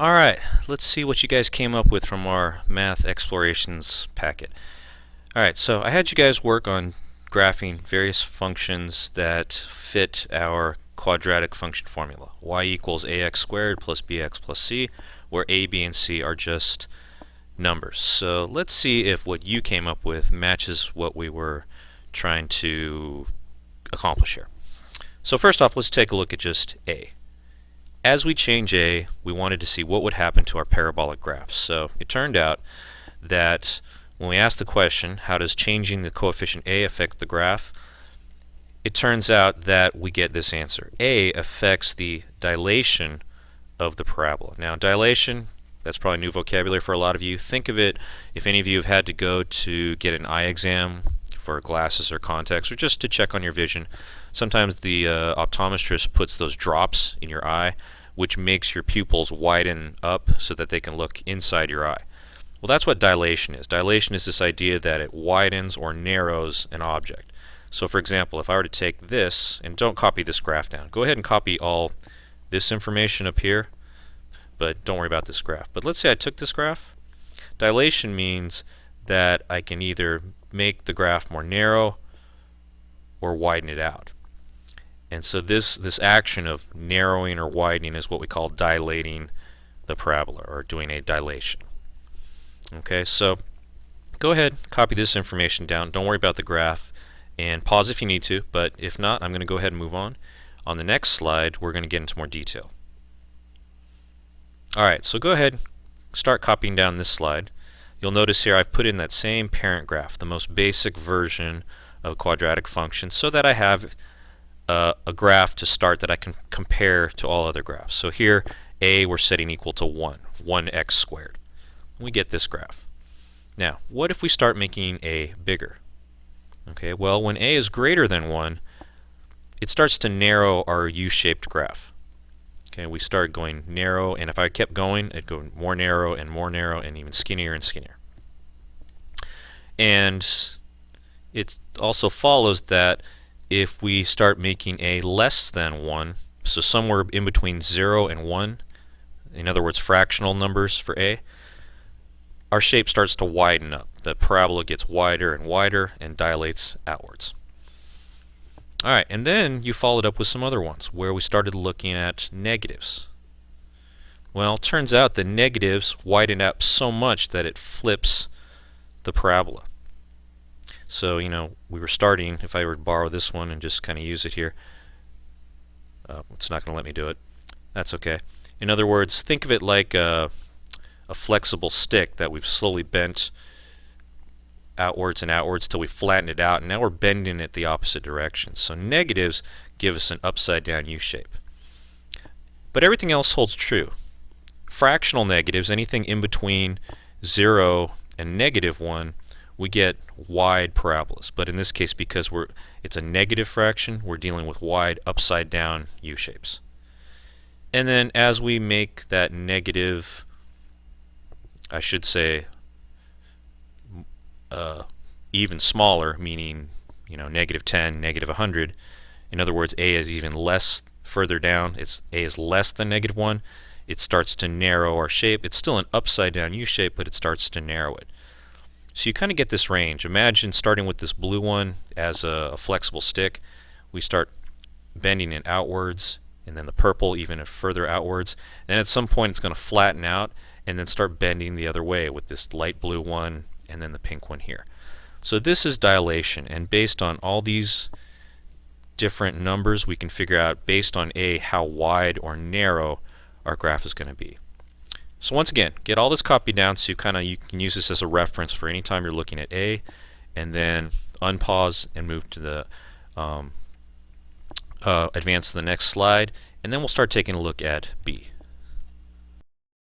Alright, let's see what you guys came up with from our math explorations packet. Alright, so I had you guys work on graphing various functions that fit our quadratic function formula. Y equals ax squared plus bx plus c, where a, b, and c are just numbers. So let's see if what you came up with matches what we were trying to accomplish here. So first off, let's take a look at just a. As we change a, we wanted to see what would happen to our parabolic graph. So it turned out that when we asked the question, how does changing the coefficient a affect the graph, it turns out that we get this answer. A affects the dilation of the parabola. Now dilation, that's probably new vocabulary for a lot of you. Think of it, if any of you have had to go to get an eye exam for glasses or contacts, or just to check on your vision, sometimes the optometrist puts those drops in your eye, which makes your pupils widen up so that they can look inside your eye. Well, that's what dilation is. Dilation is this idea that it widens or narrows an object. So for example, if I were to take this, and don't copy this graph down, go ahead and copy all this information up here, but don't worry about this graph. But let's say I took this graph. Dilation means that I can either make the graph more narrow or widen it out. And so this action of narrowing or widening is what we call dilating the parabola, or doing a dilation. Okay, so go ahead, copy this information down. Don't worry about the graph, and pause if you need to, but if not, I'm going to go ahead and move on. On the next slide, we're going to get into more detail. Alright, so go ahead, start copying down this slide. You'll notice here I've put in that same parent graph, the most basic version of a quadratic function, so that I have a graph to start that I can compare to all other graphs. So here, a we're setting equal to 1x squared. We get this graph. Now, what if we start making a bigger? Okay, well, when a is greater than 1, it starts to narrow our U-shaped graph. Okay, we start going narrow, and if I kept going, it'd go more narrow, and even skinnier and skinnier. And it also follows that if we start making a less than 1, so somewhere in between 0 and 1, in other words, fractional numbers for a, our shape starts to widen up. The parabola gets wider and wider and dilates outwards. Alright, and then you followed up with some other ones where we started looking at negatives. Well, it turns out the negatives widen out so much that it flips the parabola. So, you know, we were starting, if I were to borrow this one and just kind of use it here, it's not going to let me do it. That's okay. In other words, think of it like a flexible stick that we've slowly bent outwards and outwards till we flatten it out, and now we're bending it the opposite direction. So negatives give us an upside down U-shape. But everything else holds true. Fractional negatives, anything in between 0 and -1, we get wide parabolas. But in this case, because it's a negative fraction, we're dealing with wide upside down U-shapes. And then as we make that negative, I should say, even smaller, meaning, you know, -10, -100. In other words, a is even less further down. A is less than -1. It starts to narrow our shape. It's still an upside down U shape, but it starts to narrow it. So you kind of get this range. Imagine starting with this blue one as a flexible stick. We start bending it outwards, and then the purple even further outwards. And at some point it's going to flatten out and then start bending the other way with this light blue one and then the pink one here. So this is dilation, and based on all these different numbers, we can figure out, based on a, how wide or narrow our graph is going to be. So once again, get all this copied down so you can use this as a reference for any time you're looking at a, and then unpause and move to the advance to the next slide, and then we'll start taking a look at b.